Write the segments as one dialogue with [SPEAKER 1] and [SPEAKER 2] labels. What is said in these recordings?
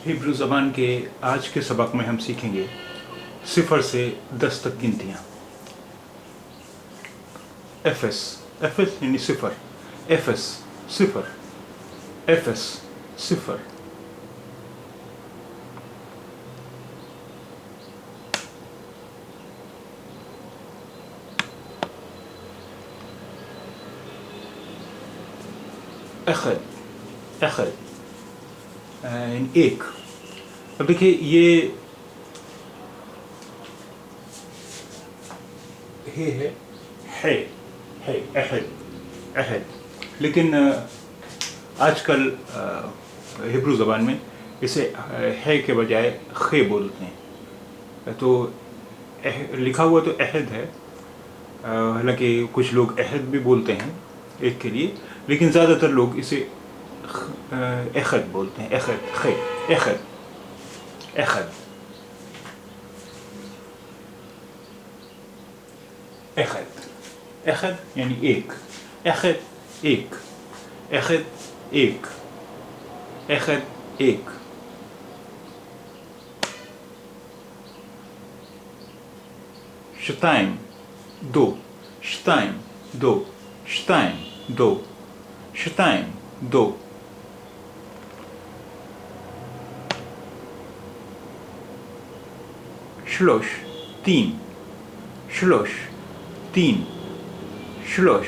[SPEAKER 1] Hebrew ज़बान के आज के सबक में हम सीखेंगे 0 से 10 तक गिनतियाँ। एफएस यानी 0, एफएस 0, एफएस 0, अखद अखद एक। अब देखिए ये है अहद अहद, लेकिन आजकल हिब्रू ज़बान में इसे है के बजाय खे बोलते हैं। तो लिखा हुआ तो अहद है, हालांकि कुछ लोग अहद भी बोलते हैं एक के लिए, लेकिन ज़्यादातर लोग इसे अखद बोलते हैं। अखद खे अखद अखद अखद अखद यानी एक। अखद एक, अखद एक, अखद एक। शताइम दो, शताइम दो, शताइम दो, शताइम दो। श्लोश तीन, श्लोश तीन, श्लोश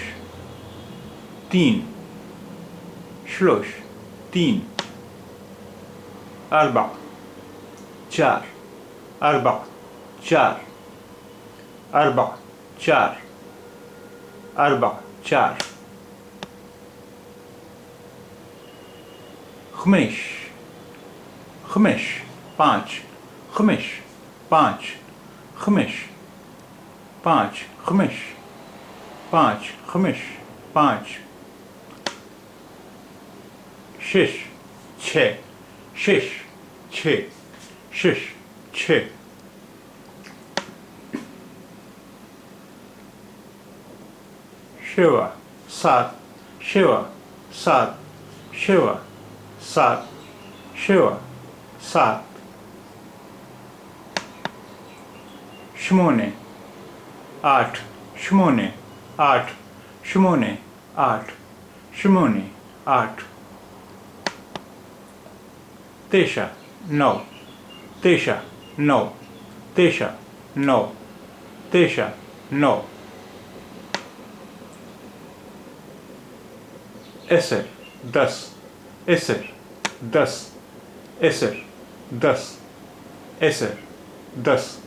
[SPEAKER 1] तीन, श्लोश तीन। अरबा चार, अरबा चार, अरबा चार, अरबा चार। खमेश खमेश पाँच, खमेश पाँच, खमेश पाँच, खमेश पाँच, खमेश पाँच। शिश छः, शिश छः, शिश छः। शिवा सात, शिवा सात, शिवा सात, शिवा सात। शमोने आठ, शमोने आठ, शमोने आठ, शमोने आठ। तेशा नौ, तेशा नौ, तेशा नौ, तेशा नौ। एसर दस, एसर दस, एसर दस, एसर दस।